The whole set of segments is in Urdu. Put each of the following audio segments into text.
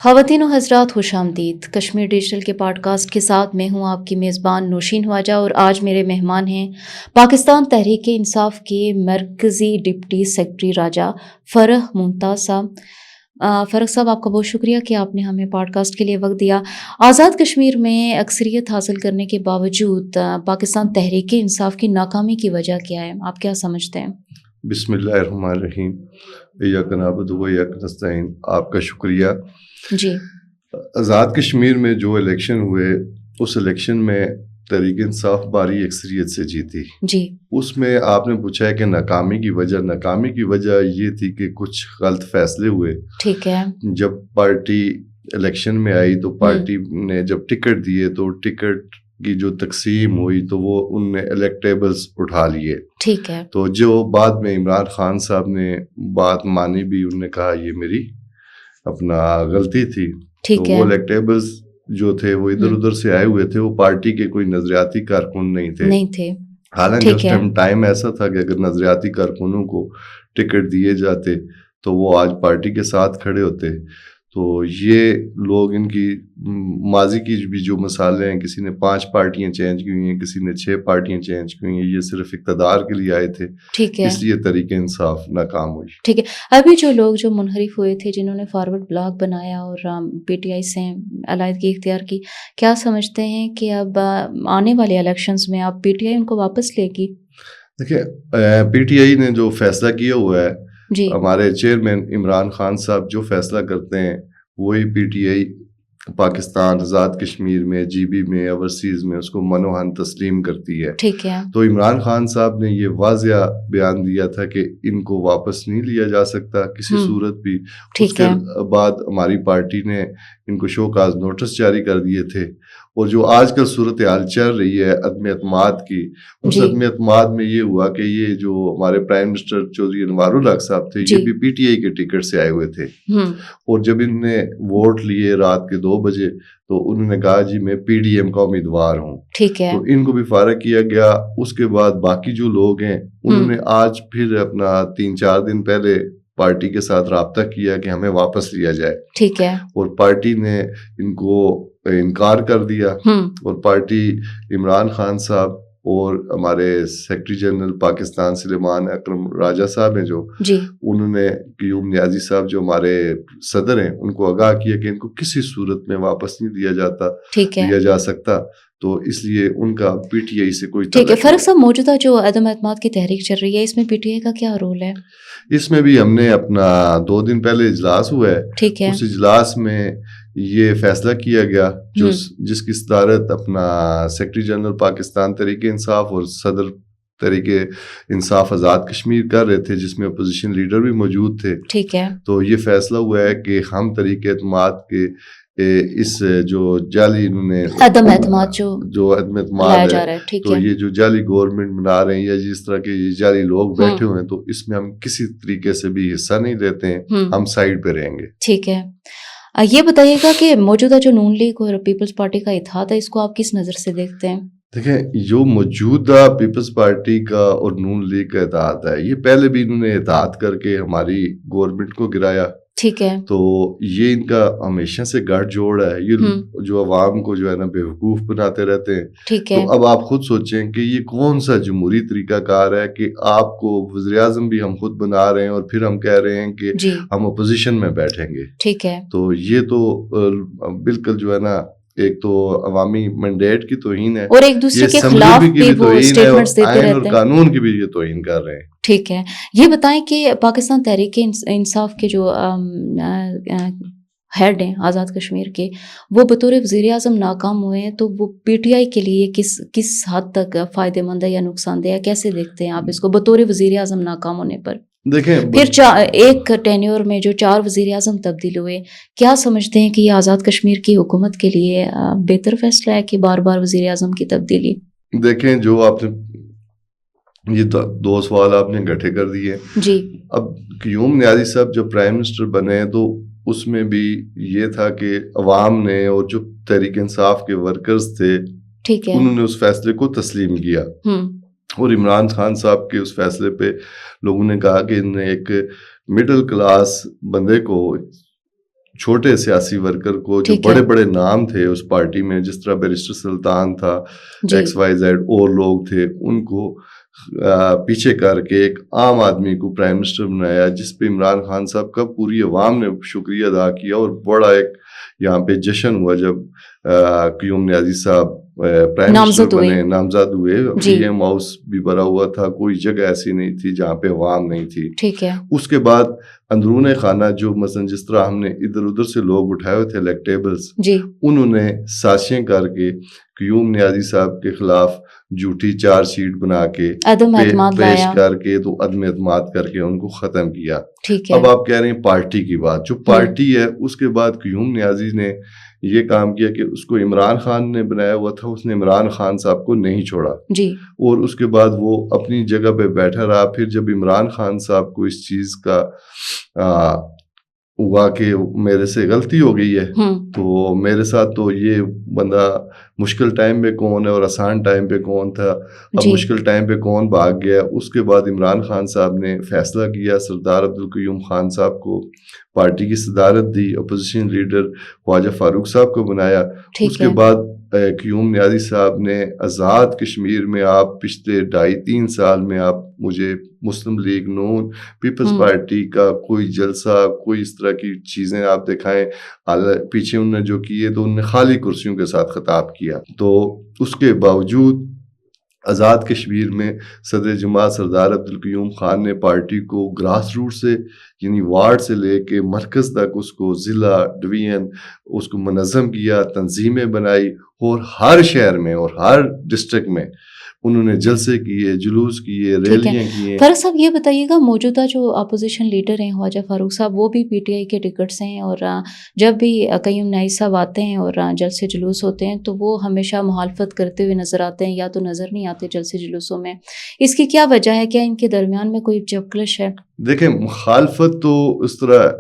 خواتین و حضرات خوش آمدید کشمیر ڈیجیٹل کے پوڈ کاسٹ کے ساتھ میں ہوں آپ کی میزبان نوشین خواجہ، اور آج میرے مہمان ہیں پاکستان تحریک انصاف کے مرکزی ڈپٹی سیکرٹری راجہ فرح ممتاز صاحب۔ فرق صاحب، آپ کا بہت شکریہ کہ آپ نے ہمیں پوڈ کاسٹ کے لیے وقت دیا۔ آزاد کشمیر میں اکثریت حاصل کرنے کے باوجود پاکستان تحریک انصاف کی ناکامی کی وجہ کیا ہے؟ آپ کیا سمجھتے ہیں؟ بسم اللہ الرحمن الرحیم، ایاک نعبد و ایاک نستعین۔ آپ کا شکریہ۔ جی، آزاد کشمیر میں جو الیکشن ہوئے، اس الیکشن میں تحریک انصاف بھاری اکثریت سے جیتی۔ جی، اس میں آپ نے پوچھا ہے کہ ناکامی کی وجہ یہ تھی کہ کچھ غلط فیصلے ہوئے۔ ٹھیک ہے۔ جب پارٹی الیکشن میں آئی تو پارٹی نے جب ٹکٹ دیے تو ٹکٹ کی جو تقسیم ہوئی تو وہ ان نے الیکٹیبلز اٹھا لیے۔ ٹھیک ہے۔ تو جو بعد میں عمران خان صاحب نے بات مانی بھی، انہوں نے کہا یہ میری اپنا غلطی تھی۔ تو وہ الیکٹیبلز جو تھے وہ ادھر ادھر سے آئے ہوئے تھے، وہ پارٹی کے کوئی نظریاتی کارکن نہیں تھے۔ حالانکہ اس ٹائم ایسا تھا کہ اگر نظریاتی کارکنوں کو ٹکٹ دیے جاتے تو وہ آج پارٹی کے ساتھ کھڑے ہوتے۔ تو یہ لوگ، ان کی ماضی کی بھی جو مثالیں ہیں، کسی نے 5 پارٹیاں چینج کی ہوئی ہیں، کسی نے 6 پارٹیاں چینج کی ہوئی ہیں، یہ صرف اقتدار کے لیے آئے تھے۔ ٹھیک ہے، اس لیے تحریک انصاف ناکام ہوئی۔ ٹھیک ہے۔ ابھی جو لوگ جو منحرف ہوئے تھے، جنہوں نے فارورڈ بلاک بنایا اور پی ٹی آئی سے علیحدگی اختیار کی، کیا سمجھتے ہیں کہ اب آنے والے الیکشنز میں آپ پی ٹی آئی ان کو واپس لے گی؟ دیکھیں، پی ٹی آئی نے جو فیصلہ کیا ہوا ہے، جی، ہمارے چیئرمین عمران خان صاحب جو فیصلہ کرتے ہیں وہی P T I Pakistan Azad Kashmir میں، جی بی میں، اوورسیز میں اس کو منوہن تسلیم کرتی ہے۔ ٹھیک ہے۔ تو عمران خان صاحب نے یہ واضح بیان دیا تھا کہ ان کو واپس نہیں لیا جا سکتا کسی صورت بھی۔ اس کے بعد ہماری پارٹی نے ان کو شو کاز نوٹس جاری کر دیے تھے، اور جو آج کل صورتحال چل رہی ہے عدم اعتماد کی، اس عدم اعتماد میں یہ ہوا کہ یہ جو ہمارے پرائم منسٹر چودھری انوار الحق صاحب تھے، یہ بھی پی ٹی آئی کے ٹکٹ سے آئے ہوئے تھے۔ اور جب ان نے ووٹ لیے رات کے 2 بجے تو انہوں نے کہا جی میں پی ڈی ایم کا امیدوار ہوں۔ ٹھیک ہے۔ تو ان کو بھی فارغ کیا گیا۔ اس کے بعد باقی جو لوگ ہیں انہوں نے آج پھر اپنا 3-4 دن پہلے پارٹی کے ساتھ رابطہ کیا کہ ہمیں واپس لیا جائے۔ ٹھیک ہے۔ اور پارٹی نے ان کو انکار کر دیا، اور پارٹی عمران خان صاحب اور ہمارے سیکرٹری جنرل پاکستان سلیمان اکرم راجہ صاحب ہیں جو، انہوں نے قیوم نیازی صاحب جو ہمارے صدر ہیں ان کو آگاہ کیا کہ ان کو کسی صورت میں واپس نہیں دیا جا سکتا۔ تو اس لیے ان کا پی ٹی آئی سے کوئی ٹھیک ہے۔ فرق صاحب، موجودہ جو عدم اعتماد کی تحریک چل رہی ہے، اس میں پی ٹی آئی کا کیا رول ہے؟ اس میں بھی ہم نے اپنا 2 دن پہلے اجلاس ہوا ہے۔ ٹھیک ہے۔ اس اجلاس میں یہ فیصلہ کیا گیا جس کی صدارت اپنا سیکرٹری جنرل پاکستان تحریک انصاف اور صدر تحریک انصاف آزاد کشمیر کر رہے تھے، جس میں اپوزیشن لیڈر بھی موجود تھے۔ ٹھیک ہے۔ تو یہ فیصلہ ہوا ہے کہ ہم تحریک اعتماد کے اس جو جعلی انہوں نے عدم اعتماد جو عدم اعتماد ہے، تو یہ جو جعلی گورنمنٹ بنا رہے ہیں یا جس طرح کے جعلی لوگ بیٹھے ہوئے ہیں، تو اس میں ہم کسی طریقے سے بھی حصہ نہیں لیتے ہیں، ہم سائڈ پہ رہیں گے۔ ٹھیک ہے۔ یہ بتائیے گا کہ موجودہ جو نون لیگ اور پیپلز پارٹی کا اتحاد ہے، اس کو آپ کس نظر سے دیکھتے ہیں؟ دیکھیں، جو موجودہ پیپلز پارٹی کا اور نون لیگ کا اتحاد ہے، یہ پہلے بھی انہوں نے اتحاد کر کے ہماری گورنمنٹ کو گرایا۔ ٹھیک ہے۔ تو یہ ان کا ہمیشہ سے گٹھ جوڑ ہے، یہ جو عوام کو جو ہے نا بیوقوف بناتے رہتے ہیں۔ ٹھیک ہے۔ تو اب آپ خود سوچیں کہ یہ کون سا جمہوری طریقہ کار ہے کہ آپ کو وزیر اعظم بھی ہم خود بنا رہے ہیں اور پھر ہم کہہ رہے ہیں کہ ہم اپوزیشن میں بیٹھیں گے۔ ٹھیک ہے۔ تو یہ تو بالکل جو ہے نا، ایک تو عوامی مینڈیٹ کی توہین ہے، اور ایک دوسرے کے خلاف بھی وہ اسٹیٹمنٹس دیتے رہتے ہیں، اور قانون کی بھی یہ توہین کر رہے ہیں۔ ٹھیک ہے۔ یہ بتائیں کہ پاکستان تحریک انصاف کے جو ہیڈ ہیں آزاد کشمیر کے، وہ بطور وزیر اعظم ناکام ہوئے ہیں، تو وہ پی ٹی آئی کے لیے کس حد تک فائدہ مند ہے یا نقصان دہ ہے؟ کیسے دیکھتے ہیں آپ اس کو بطور وزیر اعظم ناکام ہونے پر؟ دیکھیں، پھر ایک ٹینیور میں جو 4 وزیر اعظم تبدیل ہوئے، کیا سمجھتے ہیں کہ یہ آزاد کشمیر کی حکومت کے لیے بہتر فیصلہ ہے کہ بار بار وزیر اعظم کی تبدیلی؟ دیکھیں، جو آپ نے یہ 2 سوال آپ نے اکٹھے کر دیے۔ جی۔ اب قیوم نیازی صاحب جب پرائم منسٹر بنے تو اس میں بھی یہ تھا کہ عوام نے اور جو تحریک انصاف کے ورکرز تھے، ٹھیک ہے، انہوں نے اس فیصلے کو تسلیم کیا، اور عمران خان صاحب کے اس فیصلے پہ لوگوں نے کہا کہ انہیں ایک مڈل کلاس بندے کو چھوٹے سیاسی ورکر کو جو بڑے بڑے نام تھے اس پارٹی میں، جس طرح بیرسٹر سلطان تھا، ایکس وائی زیڈ اور لوگ تھے، ان کو پیچھے کر کے ایک عام آدمی کو پرائم منسٹر بنایا، جس پہ عمران خان صاحب کا پوری عوام نے شکریہ ادا کیا، اور بڑا ایک یہاں پہ جشن ہوا جب قیوم نیازی صاحب پرائم منسٹر بنے، نامزد ہوئے۔ پی ایم ہاؤس بھی بھرا ہوا تھا، کوئی جگہ ایسی نہیں تھی جہاں پہ عوام نہیں تھی۔ ٹھیک ہے۔ اس کے بعد اندرون خانہ جو مثلا جس طرح ہم نے ادھر ادھر سے لوگ اٹھائے ہوئے تھے الیکٹیبلز، انہوں نے سازشیں کر کے قیوم نیازی صاحب کے خلاف جھوٹی چارج شیٹ بنا کے پیش کر کے تو عدم اعتماد کر کے ان کو ختم کیا۔ اب آپ کہہ رہے ہیں پارٹی کی بات، جو پارٹی ہے اس کے بعد قیوم نیازی نے یہ کام کیا کہ اس کو عمران خان نے بنایا ہوا تھا، اس نے عمران خان صاحب کو نہیں چھوڑا، اور اس کے بعد وہ اپنی جگہ پہ بیٹھا رہا۔ پھر جب عمران خان صاحب کو اس چیز کا ہوا کہ میرے سے غلطی ہو گئی ہے، تو میرے ساتھ تو یہ بندہ مشکل ٹائم پہ کون ہے اور آسان ٹائم پہ کون تھا، اب مشکل ٹائم پہ کون بھاگ گیا۔ اس کے بعد عمران خان صاحب نے فیصلہ کیا، سردار عبدالقیوم خان صاحب کو پارٹی کی صدارت دی، اپوزیشن لیڈر خواجہ فاروق صاحب کو بنایا۔ اس کے بعد قیوم نیازی صاحب نے آزاد کشمیر میں، آپ پچھلے 2.5-3 سال میں آپ مجھے مسلم لیگ نون پیپلز پارٹی کا کوئی جلسہ، کوئی اس طرح کی چیزیں آپ دکھائیں، پیچھے انہوں نے جو کیے تو انہوں نے خالی کرسیوں کے ساتھ خطاب کیا۔ تو اس کے باوجود آزاد کشمیر میں صدر جماعت سردار عبدالقیوم خان نے پارٹی کو گراس روٹ سے، یعنی وارڈ سے لے کے مرکز تک اس کو ضلع ڈویژن اس کو منظم کیا، تنظیمیں بنائی، اور ہر شہر میں اور ہر ڈسٹرکٹ میں انہوں نے جلسے کیے، جلوس کیے، ریلیاں کیے۔ فاروق صاحب یہ بتائیے گا، موجودہ جو اپوزیشن لیڈر ہیں خواجہ فاروق صاحب، وہ بھی پی ٹی آئی کے ٹکٹس ہیں، اور جب بھی قیوم نیازی صاحب آتے ہیں اور جلسے جلوس ہوتے ہیں تو وہ ہمیشہ مخالفت کرتے ہوئے نظر آتے ہیں، یا تو نظر نہیں آتے جلسے جلوسوں میں۔ اس کی کیا وجہ ہے؟ کیا ان کے درمیان میں کوئی جبکلش ہے؟ دیکھیں، مخالفت تو اس طرح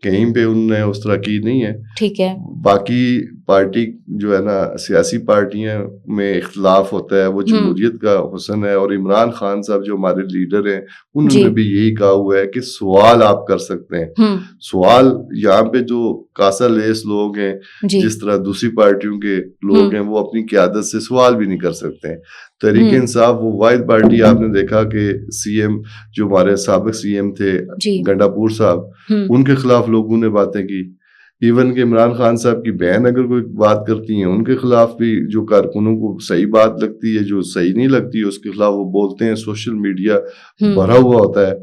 کہیں پہ انہوں نے اس طرح کی نہیں ہے۔ ٹھیک ہے۔ باقی پارٹی جو ہے نا، سیاسی پارٹیاں میں اختلاف ہوتا ہے، وہ جمہوریت کا حسن ہے، اور عمران خان صاحب جو ہمارے لیڈر ہیں انہوں نے بھی یہی کہا ہوا ہے کہ سوال آپ کر سکتے ہیں۔ سوال یہاں پہ جو کاسا لیس لوگ ہیں، جس طرح دوسری پارٹیوں کے لوگ ہیں، وہ اپنی قیادت سے سوال بھی نہیں کر سکتے۔ تحریک انصاف وہ واحد پارٹی آپ نے دیکھا کہ سی ایم جو ہمارے سابق سی ایم تھے گنڈا پور صاحب، ان کے خلاف لوگوں نے باتیں کی۔ ایون کہ عمران خان صاحب کی بہن اگر کوئی بات کرتی ہیں، ان کے خلاف بھی جو کارکنوں کو صحیح بات لگتی ہے، جو صحیح نہیں لگتی اس کے خلاف وہ بولتے ہیں۔ سوشل میڈیا بھرا ہوا ہوتا ہے۔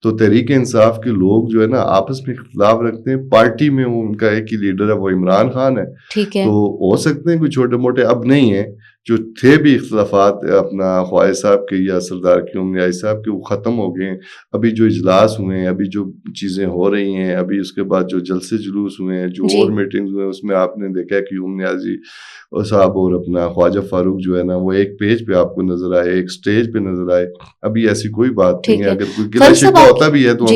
تو تحریک انصاف کے لوگ جو ہے نا آپس میں اختلاف رکھتے ہیں، پارٹی میں ان کا ایک ہی لیڈر ہے، وہ عمران خان ہے۔ تو ہو سکتے ہیں کوئی چھوٹے موٹے، اب نہیں ہیں، جو تھے بھی اختلافات اپنا خواجہ صاحب کے یا سردار قیوم نیازی صاحب کے، وہ ختم ہو گئے ہیں۔ ابھی جو اجلاس ہوئے ہیں، ابھی جو چیزیں ہو رہی ہیں، ابھی اس کے بعد جو جلسے جلوس ہوئے ہیں، جو اور میٹنگز ہوئے ہیں، اس میں آپ نے دیکھا ہے قیوم نیازی صاحب اور اپنا خواجہ فاروق جو ہے نا، وہ ایک پیج پہ آپ کو نظر آئے، ایک سٹیج پہ نظر آئے۔ ابھی ایسی کوئی بات نہیں ہے۔ اگر کوئی گلہ شکوہ ہوتا بھی ہے تو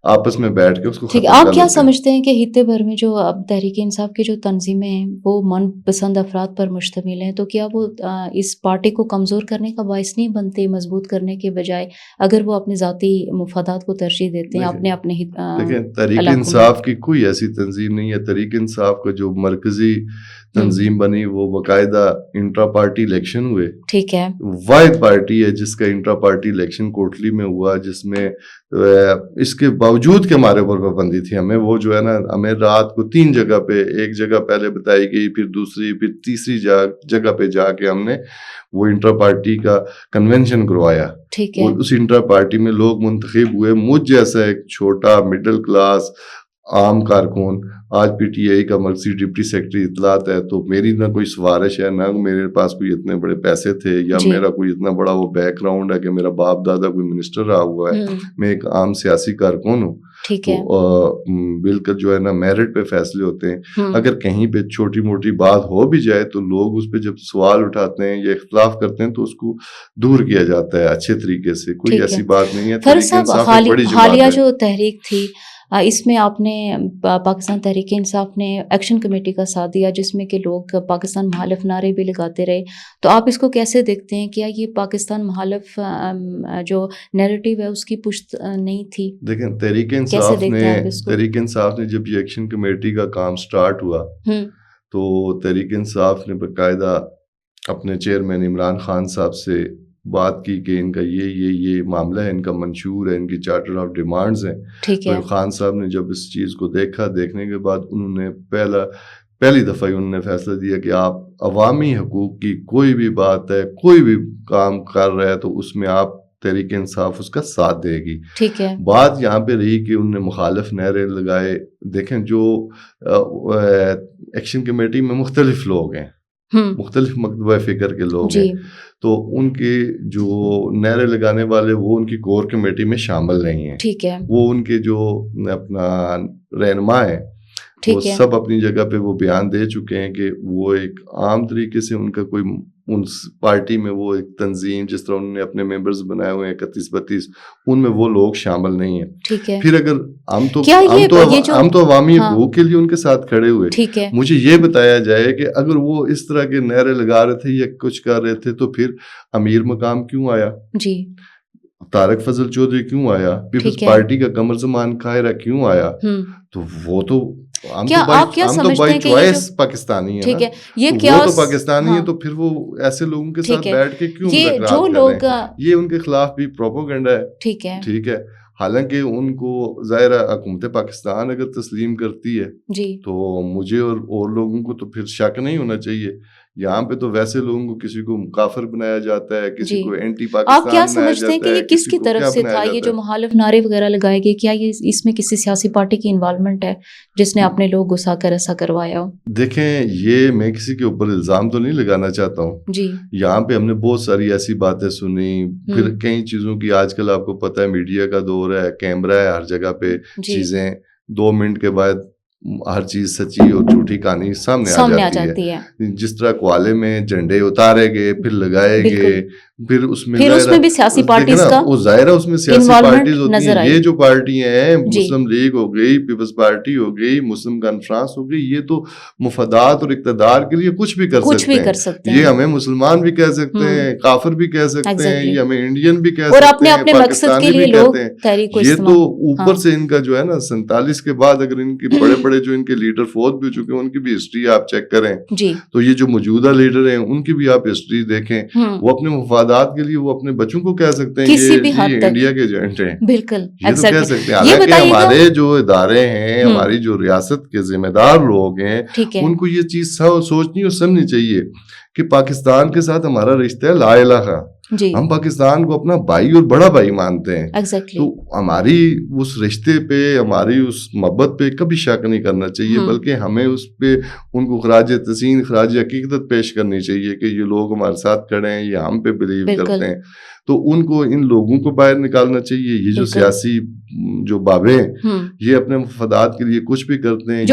آپس میں بیٹھ کے اس کو ختم کر لیتے ہیں۔ آپ کیا سمجھتے ہیں کہ خطے بھر میں جو اب تحریک انصاف کی جو تنظیمیں ہیں وہ من پسند افراد پر مشتمل ہیں، تو کیا وہ اس پارٹی کو کمزور کرنے کا باعث نہیں بنتے، مضبوط کرنے کے بجائے، اگر وہ اپنے ذاتی مفادات کو ترجیح دیتے ہیں اپنے دیکھیں، تحریک انصاف کی کوئی ایسی تنظیم نہیں ہے۔ تحریک انصاف کا جو مرکزی تنظیم بنی وہ باقاعدہ انٹرا پارٹی الیکشن ہوئے۔ ٹھیک ہے۔ واحد پارٹی ہے جس کا انٹرا پارٹی الیکشن کوٹلی میں ہوا، جس میں اس کے باوجود کہ ہمارے اوپر پابندی تھی، ہمیں وہ جو ہے نا، ہمیں رات کو 3 جگہ پہ، ایک جگہ پہلے بتائی گئی، پھر دوسری، پھر تیسری جگہ پہ جا کے ہم نے وہ انٹرا پارٹی کا کنونشن کروایا۔ اور اس انٹرا پارٹی میں لوگ منتخب ہوئے۔ مجھ جیسا ایک چھوٹا مڈل کلاس عام کارکن آج پی ٹی آئی کا مرکزی ڈپٹی سیکرٹری اطلاعات ہے، تو میری نہ کوئی سفارش ہے، نہ میرے پاس کوئی اتنے بڑے پیسے تھے، یا میرا کوئی اتنا بڑا وہ بیک گراؤنڈ ہے کہ میرا باپ دادا کوئی منسٹر رہا ہوا ہے۔ میں ایک عام سیاسی کارکن ہوں۔ بالکل جو ہے نا میرٹ پہ فیصلے ہوتے ہیں۔ اگر کہیں پہ چھوٹی موٹی بات ہو بھی جائے تو لوگ اس پہ جب سوال اٹھاتے ہیں یا اختلاف کرتے ہیں تو اس کو دور کیا جاتا ہے اچھے طریقے سے۔ کوئی ایسی بات نہیں ہے۔ حالیہ جو تحریک تھی اس میں آپ نے پاکستان تحریک انصاف نے ایکشن کمیٹی کا ساتھ دیا جس میں کہ لوگ پاکستان محالف نعرے بھی لگاتے رہے، تو آپ اس کو کیسے دیکھتے ہیں؟ کیا یہ پاکستان محالف جو نیریٹو ہے اس کی پشت نہیں تھی؟ دیکھیں تحریک انصاف نے جب یہ ایکشن کمیٹی کا کام سٹارٹ ہوا تو تحریک انصاف نے باقاعدہ اپنے چیئرمین عمران خان صاحب سے بات کی کہ ان کا یہ معاملہ ہے، ان کا منشور ہے، ان کی چارٹر آف ڈیمانڈز ہیں. تو خان صاحب نے جب اس چیز کو دیکھنے کے بعد انہوں نے پہلی دفعہ انہوں نے فیصلہ دیا کہ آپ عوامی حقوق کی کوئی بھی بات ہے، کوئی بھی کام کر رہا ہے تو اس میں آپ تحریک انصاف اس کا ساتھ دے گی. بات یہاں پہ رہی کہ انہوں نے مخالف نعرے لگائے. دیکھیں جو ایکشن کمیٹی میں مختلف لوگ ہیں، مختلف مکتبہ فکر کے لوگ ہیں، تو ان کے جو نعرے لگانے والے وہ ان کی کور کمیٹی میں شامل نہیں ہیں. وہ ان کے جو اپنا رہنما ہیں وہ سب اپنی جگہ پہ وہ بیان دے چکے ہیں کہ وہ ایک عام طریقے سے ان کا کوئی اس پارٹی میں وہ ایک تنظیم جس طرح انہوں نے اپنے ممبرز بنائے ہوئے ہیں 31-32 ان میں وہ لوگ شامل نہیں ہیں. پھر اگر ہم تو عوامی حقوق کے لیے ان کے ساتھ کھڑے ہوئے، مجھے یہ بتایا جائے کہ اگر وہ اس طرح کے نعرے لگا رہے تھے یا کچھ کر رہے تھے تو پھر امیر مقام کیوں آیا؟ طارق فضل چودھری کیوں آیا؟ پیپلز پارٹی کا قمر زمان قاہرہ کیوں آیا؟ تو وہ تو ہم تو بائی چوائس پاکستانی ہیں نا، وہ تو پاکستانی ہیں، تو پھر وہ ایسے لوگوں کے ساتھ بیٹھ کے کیوں مذاکرات کر رہے ہیں؟ یہ ان کے خلاف بھی پروپیگنڈا ہے. ٹھیک ہے، حالانکہ ان کو ظاہر حکومت پاکستان اگر تسلیم کرتی ہے تو مجھے اور لوگوں کو تو پھر شک نہیں ہونا چاہیے. یہاں پہ تو ویسے لوگوں کو کسی کو کافر بنایا جاتا ہے، کسی کو اینٹی پاکستان. آپ کیا سمجھتے ہیں کہ یہ کس کی طرف سے تھا؟ یہ جو مخالف نعرے وغیرہ لگائے گئے، کیا یہ اس میں کسی سیاسی پارٹی کی انوالومنٹ ہے جس نے اپنے لوگ گھسا کر ایسا کروایا ہو؟ دیکھیں یہ میں کسی کے اوپر الزام تو نہیں لگانا چاہتا ہوں. یہاں پہ ہم نے بہت ساری ایسی باتیں سنی، پھر کئی چیزوں کی آج کل آپ کو پتہ ہے میڈیا کا دور ہے، کیمرہ ہے ہر جگہ پہ، چیزیں 2 منٹ کے بعد ہر چیز سچی اور جھوٹی کہانی سامنے آ جاتی ہے. جس طرح کوالے میں جھنڈے اتارے گئے پھر لگائے گئے، پھر اس میں بھی سیاسی پارٹیز کا ظاہر ہے، اس میں سیاسی پارٹیز ہوتی ہیں. یہ جو پارٹیاں ہیں، مسلم لیگ ہو گئی، پیپلز پارٹی ہو گئی، مسلم کانفرنس ہو گئی، یہ تو مفادات اور اقتدار کے لیے کچھ بھی کر سکتے ہیں. یہ ہمیں مسلمان بھی کہہ سکتے ہیں، کافر بھی کہہ سکتے ہیں، یہ ہمیں انڈین بھی کہہ سکتے ہیں، پاکستانی بھی کہتے ہیں. یہ تو اوپر سے ان کا جو ہے نا 47 کے بعد اگر ان کے بڑے جو ان کے لیڈر فوت بھی ہو چکے ہیں ان کی بھی ہسٹری آپ چیک کریں تو یہ جو موجودہ لیڈر ہیں ان کی بھی آپ ہسٹری دیکھیں. وہ اپنے مفادات کے لیے وہ اپنے بچوں کو کہہ سکتے ہیں یہ انڈیا کے ایجنٹ ہیں، بالکل یہ تو کہہ سکتے ہیں. حالانکہ ہمارے جو ادارے ہیں، ہماری جو ریاست کے ذمہ دار لوگ ہیں، ان کو یہ چیز سوچنی اور سمجھنی چاہیے کہ پاکستان کے ساتھ ہمارا رشتہ ہے لا الہ. ہم پاکستان کو اپنا بھائی اور بڑا بھائی مانتے ہیں. تو ہماری اس رشتے پہ، ہماری اس محبت پہ کبھی شک نہیں کرنا چاہیے، بلکہ ہمیں اس پہ ان کو خراج تحسین، خراج عقیدت پیش کرنی چاہیے کہ یہ لوگ ہمارے ساتھ کھڑے ہیں، یہ ہم پہ بلیو کرتے ہیں. تو ان کو، ان لوگوں کو باہر نکالنا چاہیے. یہ جو سیاسی جو بابے ہیں یہ اپنے مفادات کے لیے کچھ بھی کرتے ہیں.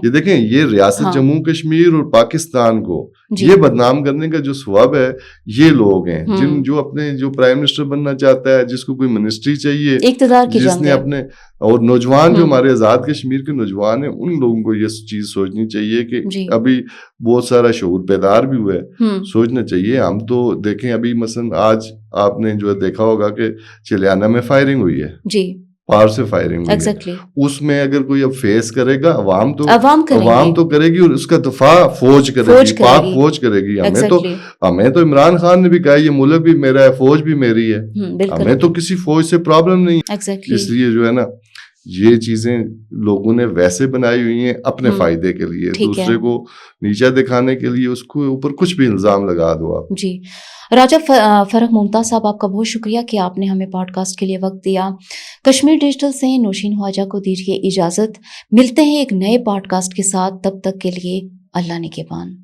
یہ دیکھیں، یہ ریاست جموں کشمیر اور پاکستان کو یہ بدنام کرنے کا جو سواب ہے یہ لوگ ہیں جو اپنے جو پرائم منسٹر بننا چاہتا ہے، جس کو کوئی منسٹری چاہیے، جس نے اپنے، اور نوجوان جو ہمارے آزاد کشمیر کے نوجوان ہیں ان لوگوں کو یہ چیز سوچنی چاہیے کہ ابھی بہت سارا شعور بیدار بھی ہوا ہے، سوچنا چاہیے. ہم تو دیکھیں ابھی مثلا آج آپ نے جو دیکھا ہوگا کہ چلیانہ میں فائرنگ ہوئی ہے، پار سے فائرنگ ہوئی ہے. اس میں اگر کوئی اب فیس کرے گا، عوام تو کرے گی، اور اس کا دفاع فوج کرے گی، پاک فوج کرے گی. ہمیں تو عمران خان نے بھی کہا یہ ملک بھی میرا ہے، فوج بھی میری ہے، ہمیں تو کسی فوج سے پرابلم نہیں. اس لیے جو ہے نا یہ چیزیں لوگوں نے ویسے بنائی ہوئی ہیں اپنے فائدے کے لیے، دوسرے کو نیچا دکھانے کے لیے. اس کو اوپر کچھ بھی الزام لگا دو آپ. جی راجہ فرح ممتاز صاحب، آپ کا بہت شکریہ کہ آپ نے ہمیں پوڈ کاسٹ کے لیے وقت دیا. کشمیر ڈیجیٹل سے نوشین خواجہ کو دیجیے اجازت. ملتے ہیں ایک نئے پوڈ کاسٹ کے ساتھ، تب تک کے لیے اللہ نگہبان.